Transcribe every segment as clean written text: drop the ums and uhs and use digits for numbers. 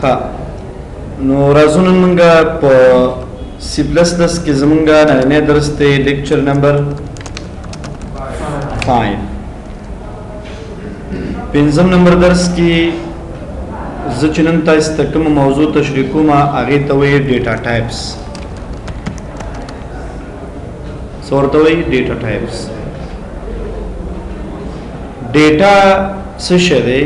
ها نو راځو نن موږ په سی پلس پلس کې زمونږ نننی درس دی لیکچر نمبر 5 پنځم نمبر درس کې زه چې نن تاسو ته کوم موضوع تشریح کوم هغه ته وایي ډیټا ټایپس. څه ورته وایي؟ ډیټا ټایپس. ډیټا څه شی دی؟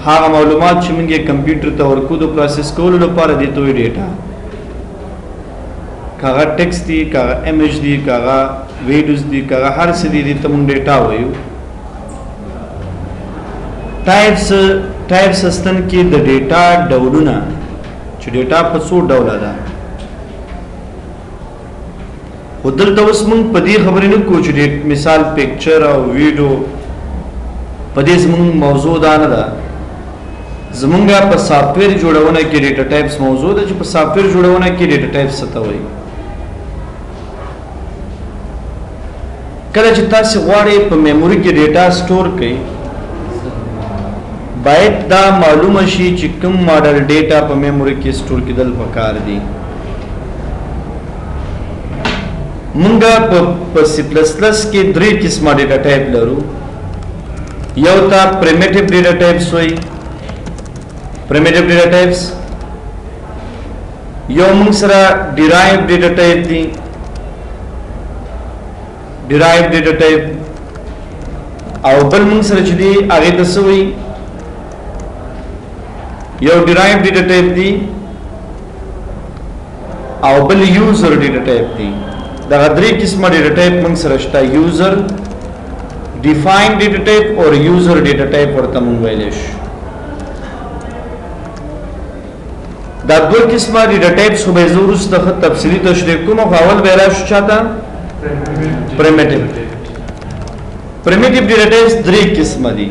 هغه معلومات چې موږ کمپیوټر ته ورکو د پروسس کولو لپاره دی ته وایي ډیټا. کاغه ټیکست دی، کاغه ایمیج دی، کاغه ویډیوز دی، کاغه هر څه دی ته موږ ډیټا وایو. ټایپس استن کې د ډیټا ډولونه چې ډیټا په څو ډوله ده. خو دلته اوس موږ په دې خبرې نه کوو چې مثال پکچر او ویډیو په دې زموږ موضوع دا نه ده. زمونږ په سافټویر جوړونه کې ډیټا ټایپس موضوع ده چې په سافټویر جوړونه کې ډیټا ټایپس څه ته وایي. کله چې تاسو غواړئ په میموري کې ډیټا سٹور کړئ باید دا معلومه شي چې کوم ماډل ډیټا په میموري کې سٹور کېدل پکار دي. مونږ په سی پلس پلس کې درې قسمه ډیټا ټایپ لرو. یو تا پریمیټیو ډیټا ټایپس وایي. primitive data types. یو موږ سره derived data type دي. derived data type او بل موږ سره چې دي هغه ته څه وایي؟ یو derived data type دي او بل user data type دي. دا درې قسمه data type موږ سره شته. user defined data type او user data type ورته موږ ویلی شو. دا دوه قسمه ډیټا ټایپس خو به زه وروسته ښه تفصیلي تشریح کوم. خو اول به راشو چاته؟ پریمیټیو. پریمیټیو ډیټا ټایپس درې قسمه دي.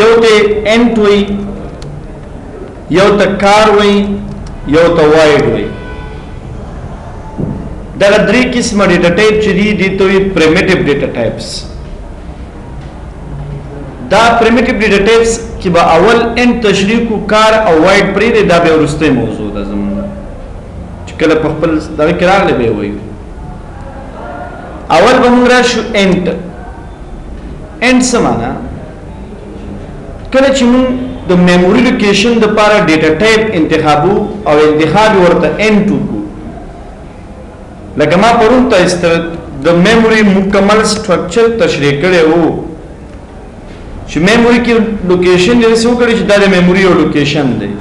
یو ته انټ وایي، یو ته کار وایي، یو ته وایډ وایي. دا درې قسمه ډیټا ټایپ چې دي دي ته وایي پریمیټیو ډیټا ټایپس. دا پریمیټیو ډیټا ټایپس چې به اول ان تشریح کو کار او وایډ پرې دی دا به ورسته موضوع ده زموږ چې کله په خپل دغه کې راغلی به وایو. اول به موږ راشو انټ. انټ څه معنا؟ کله چې موږ د میموري لوکیشن دپاره ډیټا ټایپ انتخابو او انتخاب ورته انټ وکړو لکه ما پرون تاسو ته د میموري مکمل سټرکچر تشریح کړی وو چې میموري کې لوکیشن یې څه وکړي چې دا د میموري یو لوکیشن دی.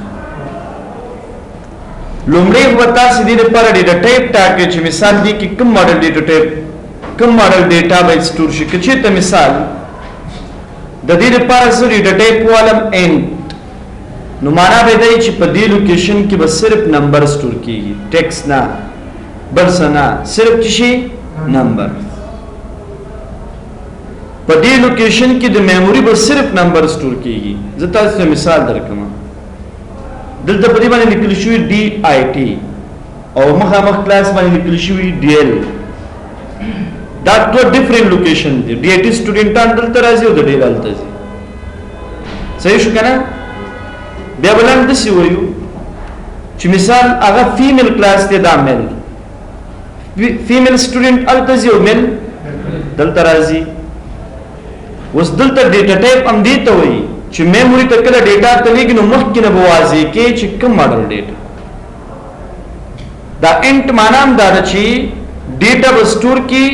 لومړی به تاسو دې لپاره ډیټا ټایپ ټاکئ چې مثال دې کې کوم ماډل ډیټا ټایپ کوم ماډل ډیټا باید سٹور شي. که چېرته مثال د دې لپاره زه ډیټا ټایپ والم انټ نو معنا به دی چې په دې لوکیشن کې به صرف نمبر سٹور کېږي، ټیکسټ نه، بل څه نه، صرف څه شي؟ نمبر. په دې لوکیشن کې د میموري به صرف نمبر سٹور کیږي. زه تاسو ته مثال درکوم. دلته په دې باندې لیکل شوی ډي آی ټي او مخامخ کلاس باندې لیکل شوی ډي ایل. دا دوه ډیفرنٹ لوکیشن دي. ډي آی ټي سټوډنټان دلته راځي او د ډي ایل هلته ځي. صحیح شو که نه؟ بیا بل هم داسې وایو چې مثال هغه فیمیل کلاس دی دا میل فیمیل سټوډنټ هلته ځي او میل دلته راځي. اوس دلته ډیټا ټایپ هم دې ته وایي چې میموري ته کله ډیټا ته لېږي نو مخکې نه به واضح کې چې کوم ماډل ډیټا. دا انټ معنا هم دا ده چې ډیټا به سټور کې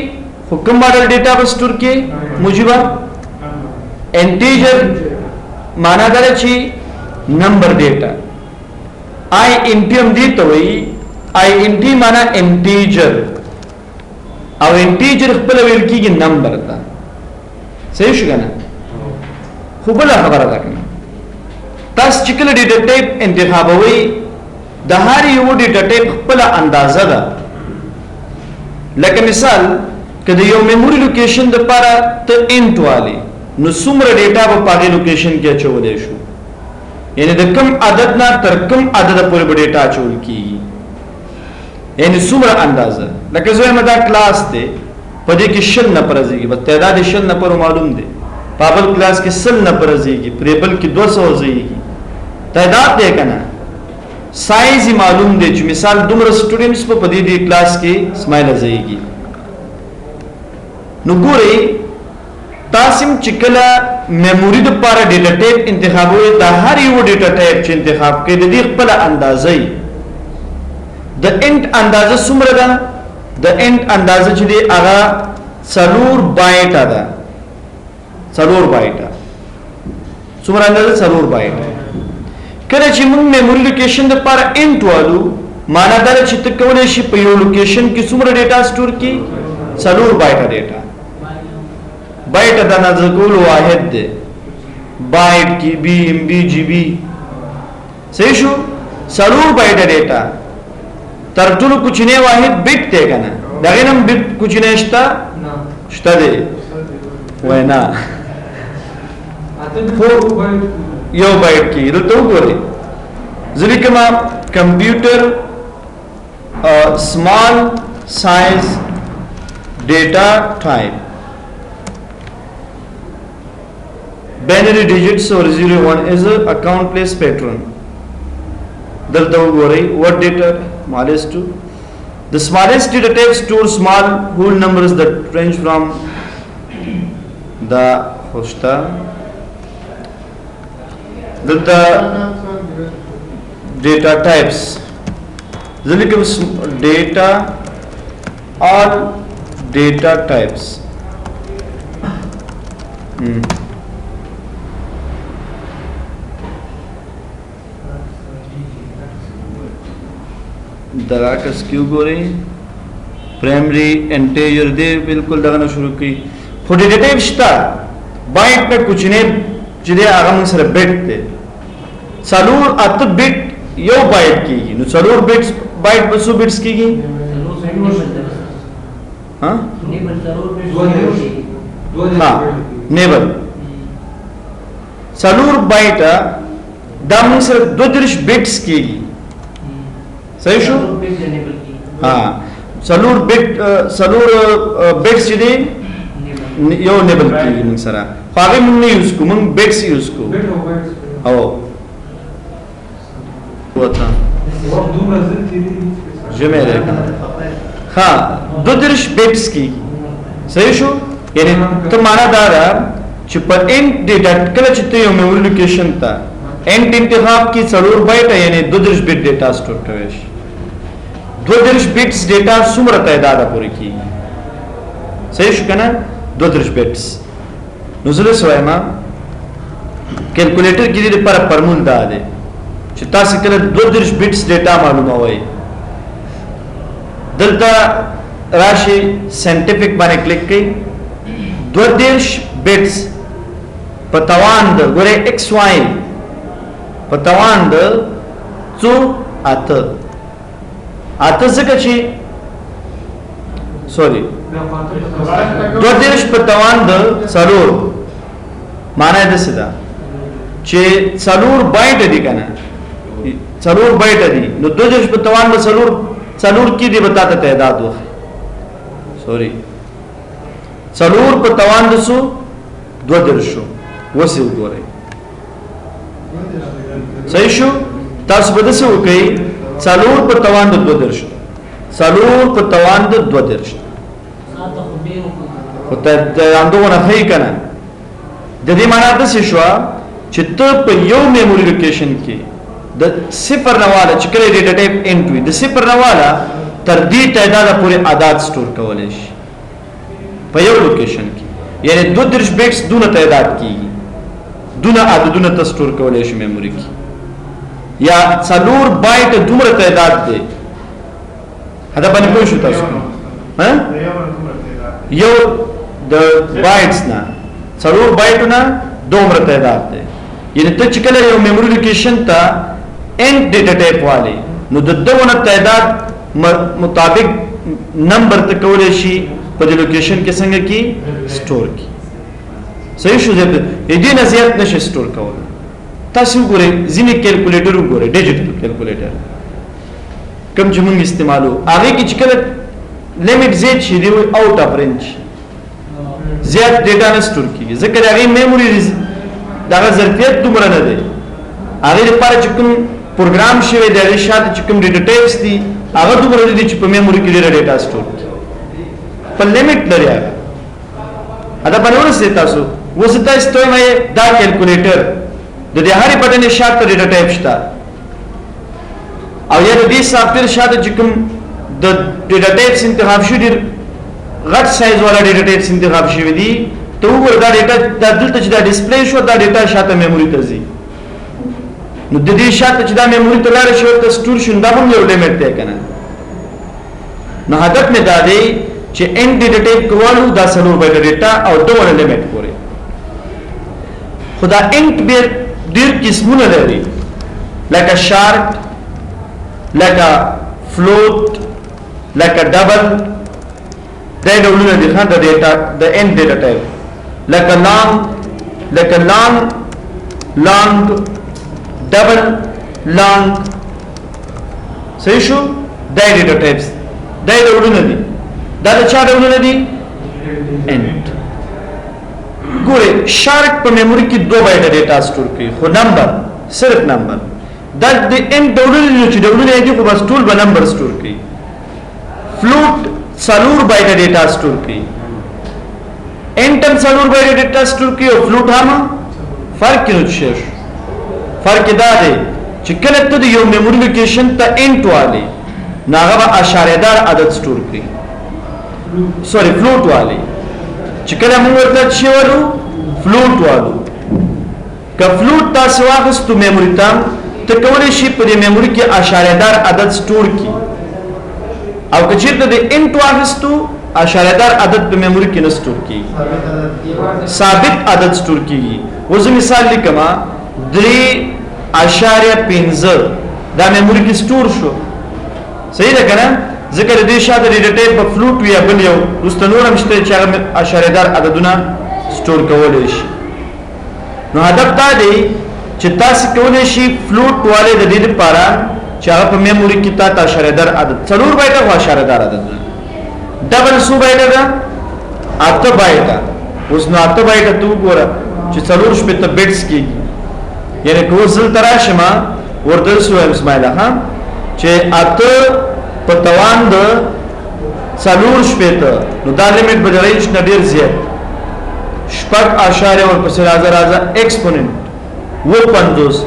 خو کوم ماډل ډیټا به سټور کې موجبه انټیجر معنا دا ده چې نمبر ډیټا. آی ان ټي هم دې ته وایي. آی ان ټي معنا انټیجر او انټیجر خپله ویل کېږي نمبر ته. صحیح شو کنه؟ خو بله خبره ده کنه تاسو چې کله ډیټا ټایپ انتخابوئ د هر یو ډیټا ټایپ خپله اندازه ده. لکه مثال که د یو میموري لوکیشن دپاره ته انټ والې نو څومره ډیټا به په هغې لوکیشن کې اچولی شو، یعنې د کم عدد نه تر کم عدده پورې به ډیټا اچول کېږي، یعنې څومره اندازه. لکه زه وایم دا کلاس دی په دې کې 100 نفر ځایږي، بس تعداد 100 نفر معلوم دی. په بل کلاس کې 100 نفر ځایږي، پرې بل کې 200 ځایږي. تعداد دی کنه سایز معلوم دی چې مثال دومره سټوډنټس په دې کلاس کې اسماعیل ازایږي نو ګوري تاسم چې کله میموري د لپاره ډیټا ټایپ انتخابوي دا هر یو ډیټا ټایپ چې انتخاب کړي د دې خپل اندازې د انټ اندازه څومره ده د انټ اندازه چې دی هغه 4 بایټ ده 4 بایټ څومره اندازه 4 بایټ کله چې موږ میموري لوکیشن د لپاره انټ والو معنا دا چې ته کولای شي په یو لوکیشن کې څومره ډیټا سٹور کی 4 بایټ ډیټا بایټ د اندازه کولو واحد دی بایټ کی بی ام بی جی بی صحیح شو 4 بایټ ډیټا تر ټولو کوچنی واحد بیت دی کنه دغه نم بیت کوچنی شته دی وینا یو بایټ کی دلته وګورئ ځکه کما کمپیوټر small size data type binary digits or 0 1 is a account place pattern dalta wogori what data smallest to the smallest data type stores small whole numbers that range from the hosta the data types data all data types दराकस क्यों गोरे primary integer दे बिल्कुल दगना शुरू की for data type स्टा बाइट पे कुछ ने जिदे आगम सर बिट दे सलूर अत बिट यो बाइट की नो सलूर बिट्स बाइट बसु बिट्स की हाँ हाँ नेबल सलूर बाइट दाम सर 2 बिट्स की सही शो हाँ सलूर बिट्स जिदे यो नेबल की मंग सरा फागे मंग नहीं यूज को मंग बिट्स यूज को आओ हुआ था जमे रहेगा हाँ 2 बिट्स की सही शो यानी तो माना दारा चिपर इंट डेटा कल चित्ते यो मेमोरी लोकेशन था इंट इंतखाब की सलूर बाइट यानी 2 बिट डेटा स्टोर करेश 2 बिट्स डेटा सुमर तादाद पूरी की सही शो कना 2 बिट्स नुज़ुल स्वायमा कैलकुलेटर की लिए पर परमुल दा दे चिता से कल 2 बिट्स डेटा मालूम हुई दलता राशि साइंटिफिक बाने क्लिक की 2 बिट्स पतवांद गोरे एक्स वाई पतवांद चु आत से कची सॉरी 2 पतवांद सलूर माना है दसिदा चे सलूर बाइट दी कना सलूर बाइट दी नो 2 पतवांद सलूर की दी बताता तादाद वो सॉरी सलूर पतवांद सु 2 वसी उगोरे सही शो तास बदसे उकई सलूर पतवांद 2 सलूर पतवांद 2 होता अंदो wana है कना जदी माना दसे शो चित्त पे यो मेमोरी लोकेशन की द सिफर नवाला चिकले डेटा टाइप एंट्री द सिफर नवाला तरदी तादाद पूरे आदाद स्टोर कवलेश पे यो लोकेशन की यानी 2 बिट्स दूना तादाद की दूना आददूना त स्टोर कवलेश मेमोरी की या सलूर बाइट दूमर तादाद दे हदा बने कोई शुता उसको हाँ यो द बाइट्स ना सलूर बाइट ना दूमर तादाद दे यानी तो चिकले यो मेमोरी लोकेशन ता एंड डेटा टाइप वाले नो दद्दवना तादाद मुताबिक नंबर तक कवलेशी पर लोकेशन के संग की स्टोर की सही शो जब यदि नज़ियत नशे स्टोर कवल तासी उगोरे जिने कैलकुलेटर उगोरे डिजिटल कैलकुलेटर कम जुमंग इस्तेमालो आगे की चिकल लिमिट ज़ेड शीरी हुई आउट ऑफ रेंज ज़्यादा डेटा न स्टोर की ज़िक्र आगे मेमोरी दागा ज़र्फियत तुमरा न दे هغه لپاره چې کوم پروګرام شوی دی هغه شاته چې کوم ډیټا ټایپس دي هغه دومره دي چې په میموري کې ډیره ډیټا سٹور په لیمټ لري هغه دا په نور څه تاسو وستا استوي دا کیلکولیټر د دې هرې بټن شاته ډیټا ټایپ شته او یا د دې سافټویر شاته چې کوم د ډیټا ټایپس انتخاب شوی دی غټ سایز والا ډیټا ټایپس انتخاب شوی دی ته وګوره دا ډیټا د دلته چې دا ډسپلی شو دا ډیټا شاته میموري ته ځي نو د دې شاته چې دا میموري ته لاړ شي ته سٹور شون دا هم یو لیمټ دی کنه نو هدف مې دا دی چې ان ډیټا ټایپ کوالو دا سلور بایټ ډیټا او دوه لیمټ پورې خدا انټ به ډیر قسمونه لري لکه شارټ لکه فلوت لکه ډبل دا ډولونه دي خان د ډیټا د ان ډیټا ټایپ لکه لانګ ډبل لانګ صحیح شو دا ډیټا ټایپس دا ډولونه دي دا چا ډولونه دي انټ ګوره شارټ په میموري کې 2 بایټ ډیټا سٹور کوي خو نمبر صرف نمبر دا د ان ډولونه چې ډولونه دي خو بس ټول به نمبر سٹور کوي فلوت سلور بایټ ډیټا سٹور کوي انټم سلور بایټ ډیټا سٹور کوي او فلوت هم فرق کې نشي فرق دا دی چې کله ته د یو میموري لوکیشن ته انټ والی ناغه اشاره دار عدد سٹور کوي سوري فلوت والی چې کله موږ ورته شی ورو فلوت والو که فلوت تاسو واخستو میموري ته ته کولای شي په دې میموري کې اشاره دار عدد سٹور کی او که چیرته د انټ واخستو اشاره دار عدد په میموري کې نه سٹور کی ثابت عدد سٹور کیږي وزه مثال لیکما 3.15 دا میموري کې سٹور شو صحیح ده کنه ذکر دې شاته ډیټا ټایپ په فلوت ویا بل یو مستنور مشته چې هغه اشاره دار عددونه سٹور کولای شي نو هدف دا دی چې تاسو کولای شي فلوت والے د دې لپاره چې هغه په میموري کې تاسو اشاره دار عدد څلور بایټه او اشاره دار عددونه ډبل سو بایټه دا 8 بایټه اوس نو 8 بایټه تو ګوره چې څلور شپه ته بیټس کېږي یعنی کوزل تراشما ورته سو اسماعیل ها چې 8 په توان د څلور شپه ته نو دا لیمټ بدلایش نه ډیر زیات شپږ اشاره ورپسې راځه ایکسپوننت و 50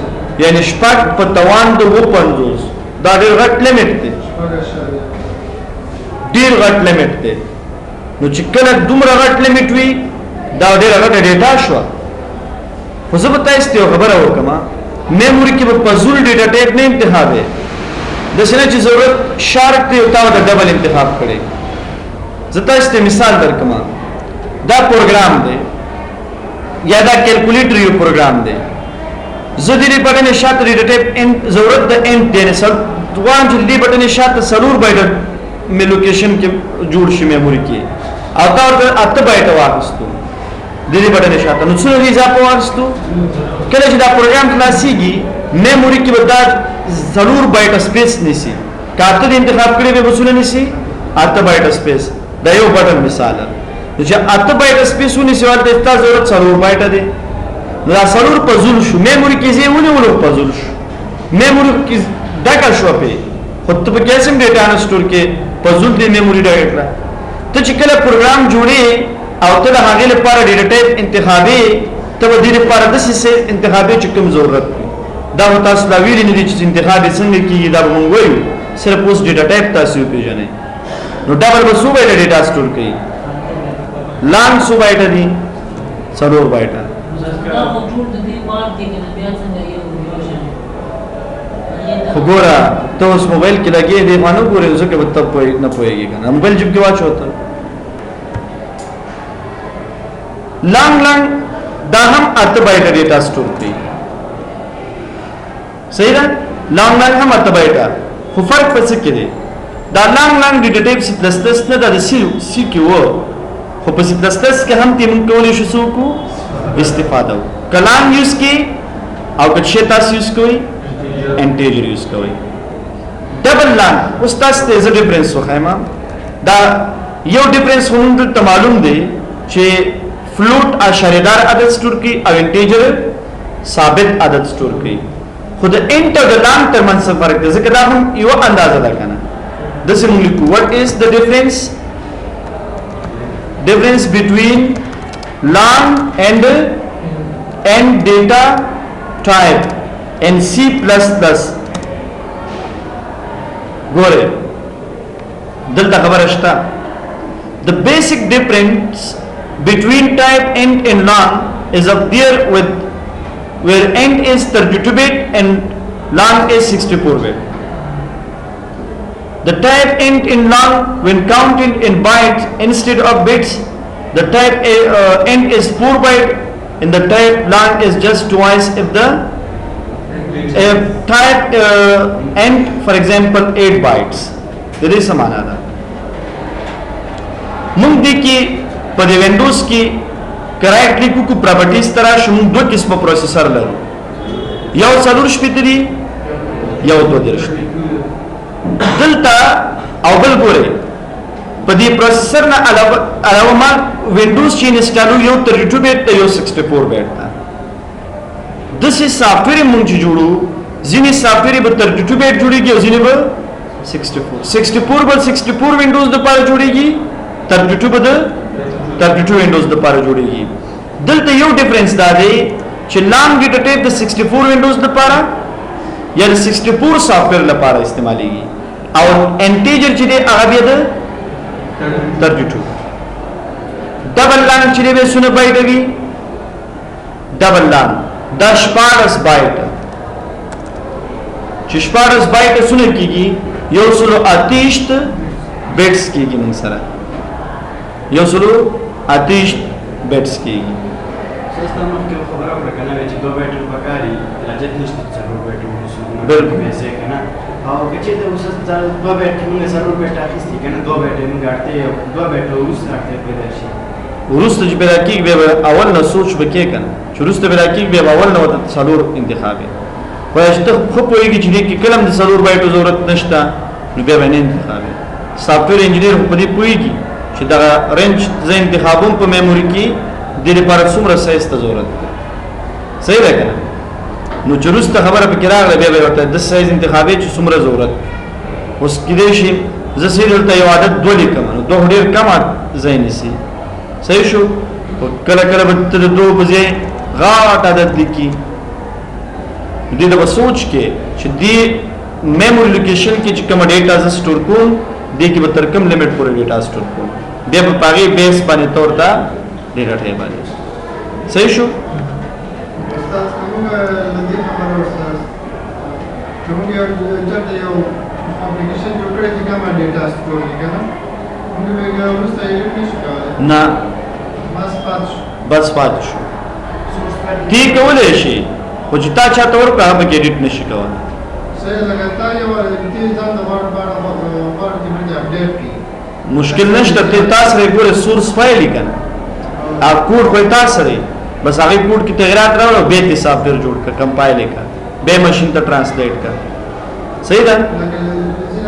یعنی شپږ په توان د و 50 دا ډیر غټ لیمټ دی ډیر غټ لیمټ دی نو چې کله دومره غټ لیمټ وي دا ډیر غټ ډیټا شو خو زه به تاسو ته خبره وکم میموري کې په پزول ډیټا ټایپ نه انتخابه د څه چې ضرورت شارټ دی او تا د ډبل انتخاب کړي زه تاسو ته مثال درکم دا پروګرام دی یا دا کیلکولیټر یو پروګرام دی زه دې بټن شاته ډیټا ټایپ ان ضرورت د ان دی نه سب دوام چې دې بټن شاته سلور بایټ مې لوکیشن کې جوړ شي میموري کې او تا ورته 8 بایټ واغستو دې بټن شاته نو څه اضافه واغستو کله چې دا پروګرام خلاصيږي میموري کې به دا ضرور بایټ سپیس نسی کارته د انتخاب کړي به وصول نسی 8 بایټ سپیس دا یو بټن مثال چې 8 بایټ سپیس ونی سوال د تا ضرورت ضرور بایټ دی نو دا ضرور پزول شو میموري کې زی ولې پزول شو میموري کې دا کا شو په خود په کیسم ډیټا نه سٹور کې پزول دی میموري ډیټا ته چې کله پروګرام جوړي او ته هغه لپاره ډیټا ټایپ انتخابي ته د دې لپاره د څه انتخابي چې کوم ضرورت دا تاسو دا ویل نه دي چې انتخاب څنګه کیږي دا مونږ وایو صرف اوس ډیټا ټایپ تاسو پیژنئ نو ډبل به سو بایټ ډیټا سٹور کړي لانګ سو بایټ دي څلور بایټ دا موجود دي مارک کې نه بیا څنګه یو وګوره ته اوس موبایل کې لګې دی باندې ګورې ځکه به ته نه پوهیږي کنه موبایل جيب کې واچو ته لانګ دا هم 8 بایټ ډیټا سٹور کړي صحیح ده لانګ هم 8 بایټ خو فرق پڅ کې دی دا لانګ ډیټا ټایپ سی پلس پلس نه د سی کې وو خو په سی پلس پلس کې هم تیم کولای شو سو کو استفاده کلام یوز کی او کچھ تاسو یوز کوي انټیجر یوز کوي ډبل لانګ اوس تاسو ته څه ډیفرنس وخایم دا یو ډیفرنس هم ته معلوم دی چې فلوت اشاره دار عدد سٹور کی او انټیجر ثابت عدد سٹور کی خود انټ او د لام ترمنځ څه فرق دی ځکه دا هم یو اندازه ده کنه دسه موږ لیکو what is the difference between long and data type and C++. ګوره دلته خبره شته the basic difference between type int and long is up there with where int is 32 bit and long is 64 bit. The type int in long when counted in bytes instead of bits, the type int is 4 byte and the type long is just twice if type int for example 8 bytes. There is some another. موږ دې کې په وینډوز کې کرایټلی کو پراپرټیز ترا شوم دوه قسمه پروسیسر لرو یو څلور شپې دي یو دوه درش دلته او بل ګوره په دې پروسیسر نه علاوه ما وینډوز چې انسټالو یو 32 بیت ته یو 64 بیت ته د سې سافټویر مونږ جوړو ځینې سافټویر به 32 بیت جوړیږي او ځینې به 64 به 64 وینډوز د لپاره جوړیږي 32 به 32 وینډوز د لپاره جوړیږي دلته یو ډیفرنس دا دی چې لام ډیټا ټایپ د 64 وینډوز د لپاره یا د 64 سافټویر لپاره استعمالېږي او انټیجر چې دی هغه بیا د 32 ډبل لام چې دی به سونه بایټ وي ډبل لام د 14 بایټ چې 14 بایټ سونه کیږي یو سلو آتیشت بیٹس کیږي موږ سره یو سلو آتیشت بیٹس کیږي سیستم کې خبره ورکنه چې 2 بیټ پکاري لجت نشته 4 بیټ بالکل ویسه کنه او چې د اوس 2 بیټ موږ 4 بیټ اخیستي کنه 2 بیټ موږ اړته 2 بیټ اوس اړته پیدا شي ورسته چې پیدا کیږي به اول نه سوچ وکړي کنه چې ورسته پیدا کیږي به اول نه وته څلور انتخابي وایسته خو پوهیږي چې دې کې کلم د څلور بایټو ضرورت نشته نو بیا باندې انتخابي سافټویر انجینیر په دې پوهیږي چې دا رینج ز انتخابون په میموري کې د لپاره څومره سایز ته ضرورت ده صحیح ده کنه نو چروسته خبره په کراغ له بیا ورته د سایز انتخابي چې څومره ضرورت اوس کې دې شي زه سیریل ته یو عادت دوه لیکم نو دوه ډیر کم ځای نسی صحیح شو کله کله به ته دوه بځه غاټ عادت لیکي دې د سوچ کې چې دې میموري لوکیشن کې چې کوم ډیټا ز سٹور کوم دې کې به تر کوم لیمټ پورې ډیټا سٹور کوم بیا په پاغي بیس باندې تور دا ډیټا ټایپ باندې صحیح شو استاد کومه لدی خبره استاد کوم یو انټر یو اپلیکیشن جوړ کړی چې کومه ډیټا سٹور وکړه موږ به ورسته یې نشو کولای نه بس پات شو ٹھیک کولای شي خو چې تا چا تور په هغه کې ایډیټ نشي کولای صحیح لګتا یو ورته ځان د وړ کې باندې اپډیټ کی مشکل نشته ته تاسو یې ګوره سورس فایل کنه ا کوډ خو تاسو لري بس هغه کوډ کې تغیرات راوړو به ته سافټویر جوړ کړه کمپایل کړه به ماشین ته ترانسلیټ کړه صحیح ده لکه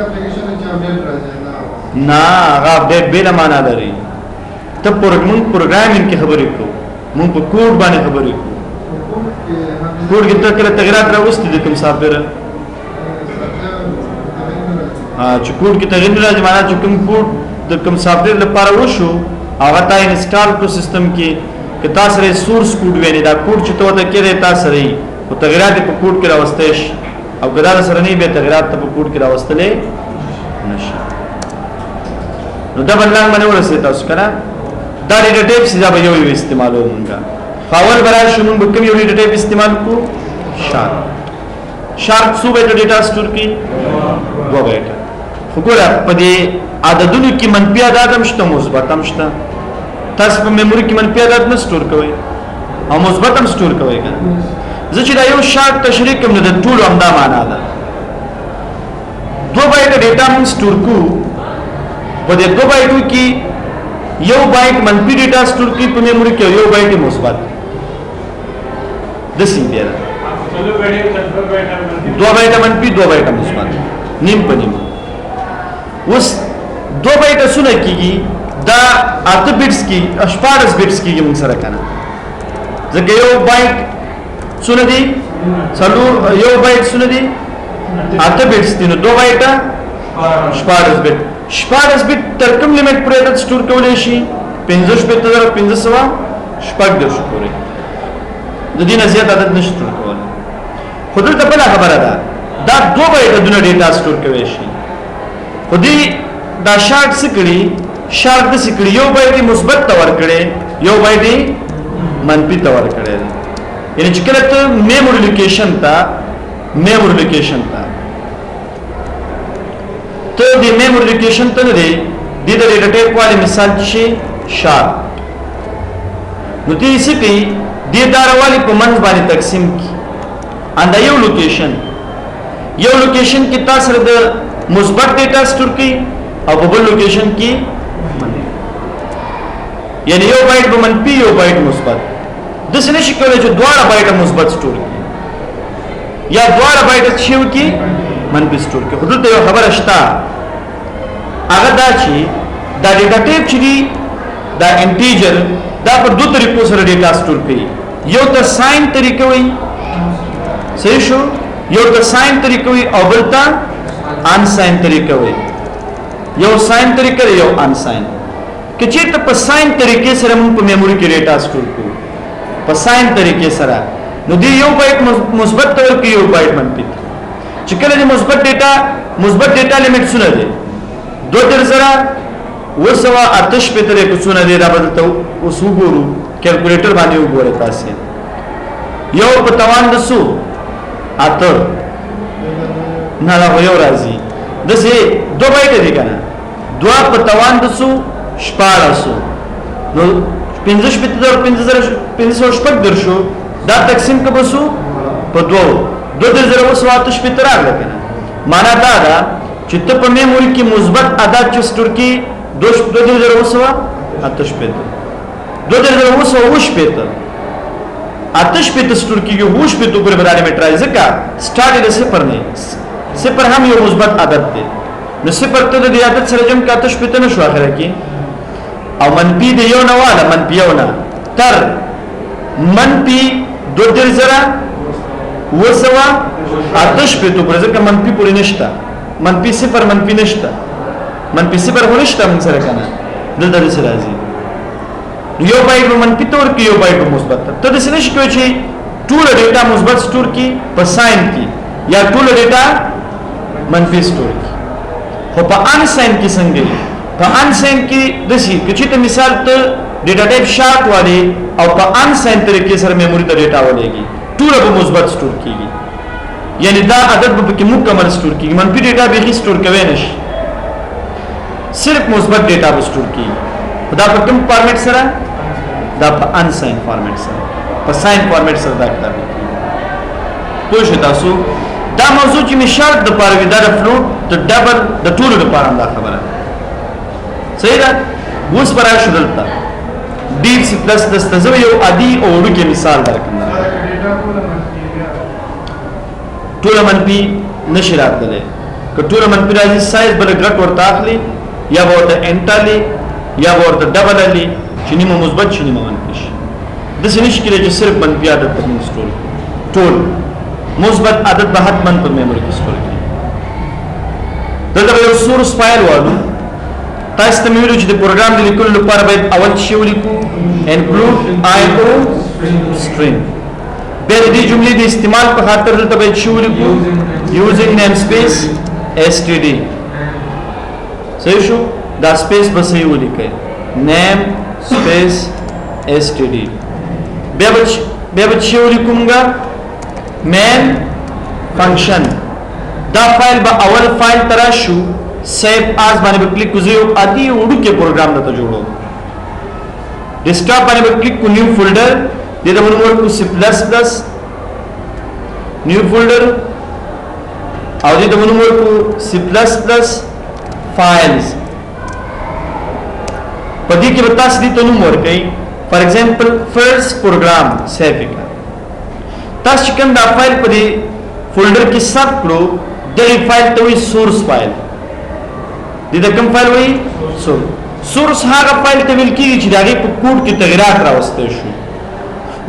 اپلیکیشن چې اپډیټ راځي نه هغه اپډیټ به نه معنا لري ته پروګرامینګ کې خبرې کو مونږ په کوډ باندې خبرې کو کوډ کې تغیرات راوستي د کوم سافټویر چې کوډ کې تغیر راځي معنا چې کوم کوډ د کوم سافټویر لپاره وشو هغه تا انسټال کو سیستم کې که تاسو ری سورس کوډ ویني دا کوډ چې ته ته کېږي تاسو ری او تغیرات په کوډ کې راوستې او ګدار سره نه به تغیرات په کوډ کې راوستلې نشي نو دا بلنګ باندې ورسې تاسو کړه دا ډیټا ټایپ چې دا به یو استعمالو مونږه فاول برای شنو به کوم یو ډیټا ټایپ استعمال کو شارپ څو به ډیټا سٹور کی 2 بیت وګوره په دې عددونو کې منفي عدد هم شته مثبت هم شته تاسو په میموري کې منفي عدد نه سٹور کوئ او مثبت هم سٹور کوئ کنه زه چې دا یو شارټ تشریح کوم د ټول همدا معنا ده 2 بایټ ډیټا موږ سٹور کو په دې 2 بایټو کې یو بایټ منفي ډیټا سٹور کی په میموري کې یو بایټ مثبت د سیم بیا 2 بایټ منفي 2 بایټ مثبت نیم په نیم اوس 2 بایټ سونه کیږي دا 8 بټس کی 18 بټس کیږي موږ سره کنه ځکه یو بایټ سونه دی څلور یو بایټ سونه دي اته بیټس دي نو 2 بایټه شپاړس بیټ تر کوم لیمټ پورې عدد سٹور کولای شي 15,500 شپږ درش پورې د دې نه زیات عدد نشي سٹور کولای خو دلته بل خبره ده دا 2 بایټه د ډیټا سٹور کوي شي خو دې دا شارټ سکړي د سکړي یو بایټ مثبت تور کړي یو بایټ منفي تور کړي یعنی چې کله ته میموري لوکیشن ته ته د میموري لوکیشن ته نه دی د ډیټا ټایپ والی مثال شي شارټ نو دې سکي د داروالي په منځ باندې تقسیم کی انده یو لوکیشن کې تاسو د مثبت ډیټا سٹور کی او په بل لوکیشن کې یعنی یو بایټ به منفي یو بایټ مثبت د څه نشي کولای چې دواړه بایټ مثبت سٹور کی یا دواړه بایټ شیو کی منفي سٹور کی حدود یو خبره شته هغه دا چې دا ډیټا ټایپ چې دی دا انټیجر دا په دوه طریقو سره ډیټا سٹور کوي یو ته ساين طریقه وي صحیح شو یو ته ساين طریقه وي او بل ته ان ساين طریقه وي یو ساين طریقه یو ان ساين کچې ته په ساين طریقې سره موږ په میموري کې ډیټا سٹور کوو په ساين طریقې سره نو دی یو بایټ مثبت تور کې یو بایټ منفي چې کله د مثبت ډیټا لیمټ سونه دي 2000 پتره کو سونه دي را بدلته اوس وګورو کیلکولیټر باندې وګورئ تاسو یو په توان د سو اته نه لا یو راځي دسه 2 بایټ دي کنه 2 په توان د سو شپاړسو نو 15,500 شپږ درشو دا تقسیم کبسو په 2000 پتره راغله کنه معنا دا دا چې ته په میموري کې مثبت عدد چې سٹور کې 2000 سٹور کیږي هوش په توګه برابر میټرای ځکه سٹارټ د صفر نه صفر هم یو مثبت عدد دی نو صفر ته د عدد سره جمع کا تش په نشو اخره کې او منفي د یو نه والا منفي یو نه تر منفي 2000 وسوا آتش په توګه ځکه منفي پورې نشته منفي صفر منفي نشته منفي صفر ورشته موږ سره کنه دلته څه راځي یو بایټ منفي تور کې یو بایټ مثبت ته د سنش کوي چې ټول ډیټا مثبت سٹور کی په ساين کې یا ټول ډیټا منفي سٹور کی خو په ان ساين کې څنګه په ان ساين کې د شي چې ته مثال ته ډیټا ټایپ شارټ والی او په ان ساين طریقې سره میموري ته ډیټا ولېږي ټول به مثبت سٹور کیږي یعنی دا عدد به کې مکمل سٹور کیږي منفي ډیټا به هیڅ سٹور کوي نشي صرف مثبت ډیټا به سٹور کیږي دا په کوم فارمیټ سره دا په ان ساين فارمیټ سره په ساين فارمیټ سره دا کار کوي پوه شئ تاسو دا موضوع چې مشارت د پاره وي دا د فلوټ د ډبل د ټولو لپاره دا خبره صحیح ده اوس برای شو دلته ډیپ سی پلس د تزو یو عادي او ورکه مثال درکړم ټول منفي نشي راتله که ټول منفي راځي سایز بل غټ ورته اخلي یا ورته انټالي یا ورته ډبل علي چې نیمه مثبت شي نیمه منفي شي د سنش کې چې صرف منفي عدد په سٹور ټول مثبت عدد به حتما په میموري کې سٹور کړي دلته یو سورس فایل وایو تاسو ته ویلو چې د پروګرام د لیکلو لپاره باید اول شی ولیکو انکلود IO string به دې جملې د استعمال په خاطر دلته باید شی ولیکو یوزینګ نیم سپیس std صحیح شو دا سپیس به صحیح ولیکئ نیم سپیس std بیا به شی ولیکومګه main function دا فایل به اول فایل ترا شو سیو از باندې کلیک کوزیو ادي وډو کې پروګرام ته جوړو ډیسکټاپ باندې کلیک کو نیو فولډر دې د ونور کو C++ نیو فولډر او دې د ونور کو C++ فایلز پدې کې به تاسو دې ته نوم ورکړئ فار ایگزامپل فرست پروګرام سیو کړئ تاسو کوم دا فایل په دې فولډر کې سب کړو دغه فایل ته وي سورس فایل دې کوم فایل وي سورس هغه فایل ته ویل کیږي چې دغه په کوډ کې تغیرات راوستل شي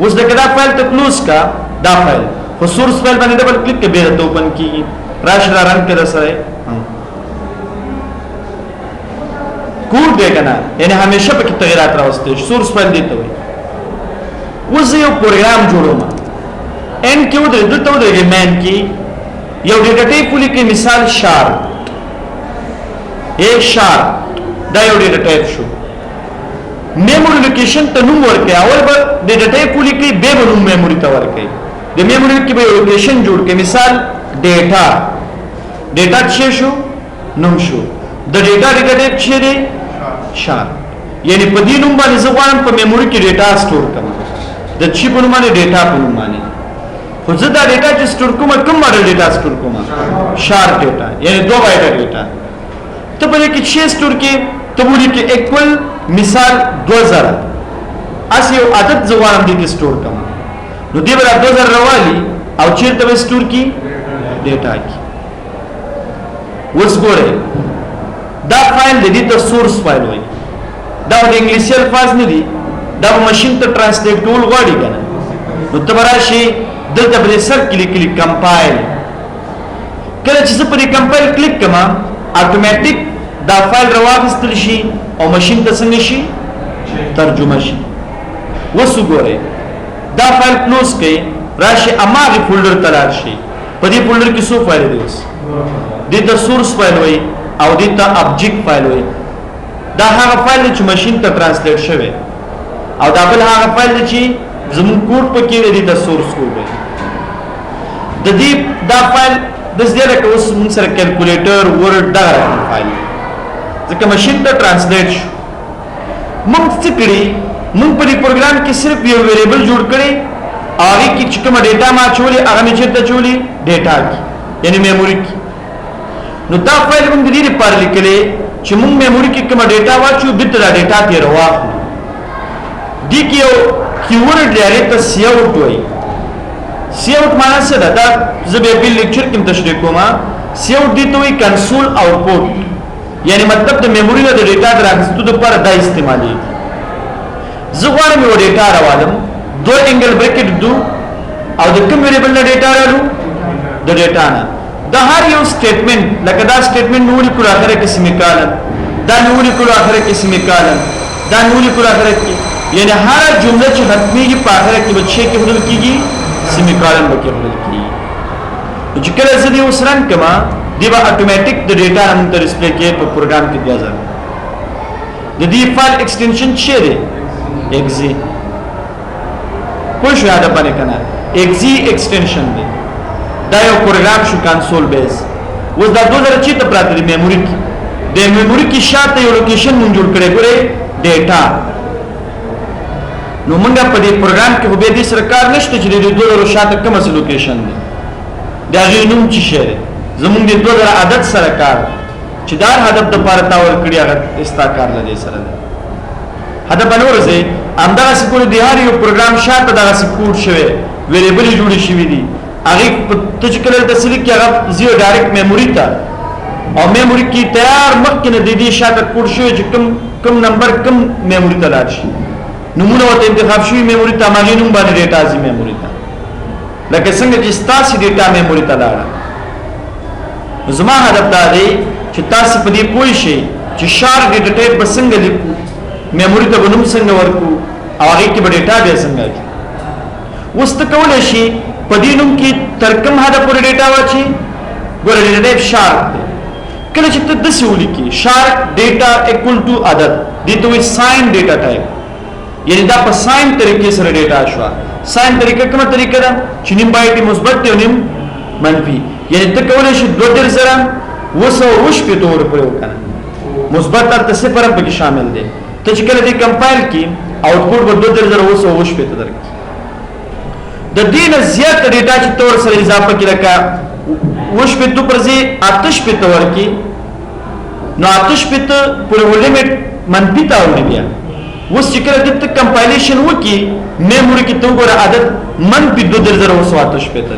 اوس دا فایل ته کلوز کا دا فایل خو سورس فایل باندې ډبل کلیک کې به ته اوپن کیږي راشه را رن کې سره کوډ دی کنه یعنی همیشه په کې تغیرات راوستي سورس فایل دی ته وي وزه یو پروګرام جوړوم ان کې ودرې دلته ودرې مین کې یو ډیټا ټایپ ولیکي مثال شار ایک شار دا یو ډیټا ټایپ شو میموري لوکیشن ته نوم ورکړي اول به ډیټا ټایپ ولیکي به نوم میموري ته ورکړي د میموري کې به لوکیشن جوړ کړي مثال ډیټا څه شو نوم شو د ډیټا ټایپ څه دی شار یعنی په دې نوم باندې ځوان په میموري کې ډیټا سٹور کړم د چی په نوم باندې ډیټا په نوم باندې خو زه دا ډیټا چې سٹور کوم کوم ماډل ډیټا سٹور کوم شار ډیټا یعنی 2 بایټ ډیټا ته په دې کې 6 سٹور کې ته وړي کې ایکوال مثال 2000 اس یو عدد ځوان دې کې سٹور کوم نو دې بل 2000 روالي او چیرته به سٹور کی ډیټا کی وس ګوره دا فایل دې ته سورس فایل وایي دا د انګلیسي الفاظ نه دي دا ماشين ته ترانسلیټ ټول غواړي کنه نو ته راشي دلته په سر کلیک کمپایل کله چې زه په کمپایل کلیک کما اتوماتیک دا فایل راوستل شي او ماشين ته څنګه شي ترجمه شي وسو ګوره دا فایل کلوز کړئ راشي اماغه فولډر ته لاړ شي په دې فولډر کې څو فایل دي اوس دې ته سورس فایل وایي او دې ته ابجیکټ فایل وایي دا هغه فایل چې ماشين ته ترانسلیټ شوی او دا بل هغه فایل چې زمون کوډ پکې دی د سورس کوډ د دې دا فایل د دې لکه اوس موږ سره کیلکولیټر ورډ دا فایل ځکه ماشين ته ترانسلیټ شو موږ څه کړی موږ په دې پروګرام کې صرف یو ویریبل جوړ کړی هغه کې چې کوم ډیټا ما چولې هغه مې چیرته چولې ډیټا کې یعنی میموري کې نو دا فایل موږ دې لپاره لیکلې چې موږ میموري کې کوم ډیټا واچو به تر ډیټا تیر واخلو دي کې یو کیورډ لري ته سیاوټ وایي سیاوټ معنی څه ده دا زه به لیکچر کې تشریح کوم سیاوټ دي ته وایي کنسول آوټپوټ یعنی مطلب د میموري نه د ډیټا راغستو لپاره دا استعمالي زه غواړم یو ډیټا راوالم دو انګل بریکټ دو او د کوم ویریبل نه ډیټا راړو د ډیټا نه دا هر یو سټیټمنټ لکه دا سټیټمنټ نو لیکل اخره کې سیمیکالن دا نو لیکل اخره کې سیمیکالن دا نو لیکل اخره کې یعنی هر جمله چې ختميږي په اخره کې بچي کې بدل کیږي سیمیکالن به کې بدل کیږي چې کله زه دې وسرن کما دی با اتوماتیک د ډیټا هم تر ډسپلی کې په پروګرام کې دی ځای د دې فایل ایکسټنشن څه دی اگزی پوه شو یاد باندې کنه اگزی ایکسټنشن دی دا یو پروګرام شو کنسول بیس وز دا 2000 چې ته پراته دی میموري کې د میموري کې شاته یو لوکیشن مونږ جوړ کړی ګوره ډیټا نو موږ په دې پروګرام کې به دې سرکار نشته چې د 2000 شاته کومه لوکیشن دی دا غوښنم چې شه زمونږ د 2000 عدد سره کار چې دا هدف د پاره تاور کړی هغه استاکار لدی سره هدف انورځي امدا سکول دی هر یو پروګرام شاته دا سکوټ شوی ویریبل جوړی شوی دی هغه ته چې کله د سلیک هغه زیو ډایرکټ میموري ته او میموري کې تیار مخکې د دې شاته کوډ شوی چې کم نمبر کم میموري ته لاړ شي نمونه وته انتخاب شوی میموري ته ماغې نوم باندې ډیټا زی میموري ته لکه څنګه چې تاسو ډیټا میموري ته لاړ زما هدف دا دی چې تاسو په دې پوه شئ چې شار ډیټا ټایپ بسنګ لیکو میموري ته بنوم څنګه ورکو او هغه کې ډیټا به څنګه وست کولای شي په دې نوم کې ترکم هدا پر ډیټا واچي ګور ډیټا ټایپ شار کله چې ته د سولې کې شار ډیټا ایکوال ټو عدد دې ته وي ساين ډیټا ټایپ یعنی دا په ساين طریقې سره ډیټا شو ساين طریقه کومه طریقه ده چې نیم بایټ مثبت دی او نیم منفي یعنی ته کولای شي 2000 سره وسو وش په تور پر وکنه مثبت تر صفر په کې شامل دي ته چې کله دې کمپایل کی آوټپوټ به 2000 وسو وش په تر کې د دې نه زیات ډیټا چې تور سره اضافه کړه وش په تو پرځي آتش په تور کې نو آتش په ته پر لیمټ منفي تا ونی بیا وس چې کله دې کمپایلیشن وکي میموري کې تو ګور عدد منفي 2000 وسو آتش په ته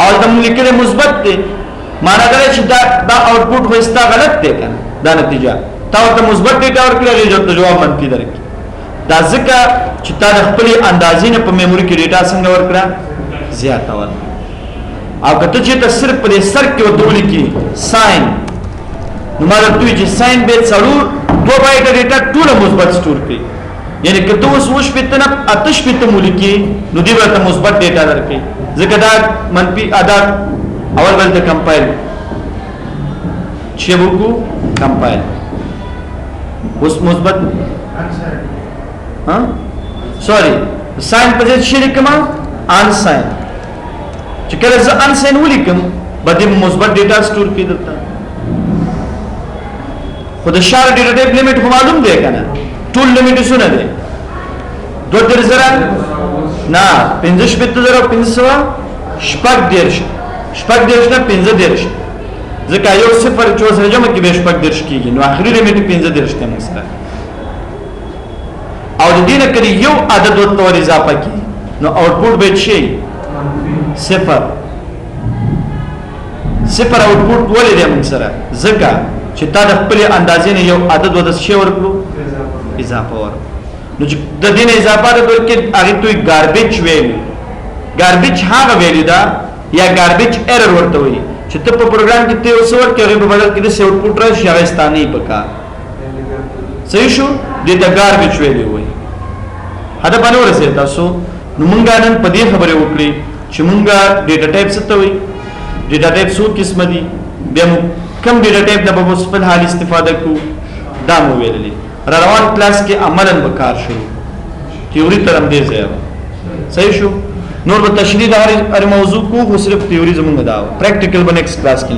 او د لیکل مثبت دی معنا دا چې دا آوټپوټ وستا غلط دی کنه دا نتیجه تا ته مثبت ډیټا ورکړي چې جواب منفي درکې دا ځکه چې تا د خپل اندازې نه په میموري کې ډیټا څنګه ورکړه زیاته ول او کته چې ته صرف پر سر کې ودرول کی ساين نو ماده دوی چې ساين به څلور 2 بایټ ډیټا ټول مثبت سٹور کړي یعنی کته اوس وش پته نه آتش پته مولکی نو دی ورته مثبت ډیټا درکې ځکه دا منفي ادا اول بل ته کمپایل چې وګو کمپایل اوس مثبت ها سوري ساين په دې شي لیکم ان ساين چې کله زه ان ساين ولیکم بده مثبت ډیټا سٹور کې دلته خو د شار ډیټا ټایپ لیمټ خو معلوم دی کنه ټول لیمټ څونه دی 2000 نه 15000 شپږ دیرش نه 15 ځکه یو صفر چې سره جمع کې به شپږ دیرش کیږي نو اخري لیمټ 15 دیرش ته مسته او د دې نه کړي یو عدد ورته اضافه کی نو آوټپوټ به شي صفر آوټپوټ ولې دی موږ سره ځکه چې تا د خپل اندازې نه یو عدد ود شي ورکړو اضافه ورکړو نو چې د دې نه اضافه د ورکې هغه توي ګاربیج ویل ګاربیج هغه ویل دا یا ګاربیج ایرر ورته وي چې ته په پروګرام کې ته اوس ورکې هغه په بدل کې د آوټپوټ راشي هغه ستانه پکا صحیح شو د ګاربیج ویل وي هدا باندې ورسې تاسو نو مونږ نن په دې خبره وکړي چې مونږه ډیټا ټایپ څه ته وي ډیټا ټایپ څو قسم دي بیا کم ډیټا ټایپ نه په خپل حال استفاده کو دا مو ویلې روان کلاس کې عملاً وکړ شو تیوري ترم دې ځای صحیح شو نور په تشریح د هر موضوع کو خو صرف تیوري زمونږ دا پریکټیکل به نیکسټ کلاس کې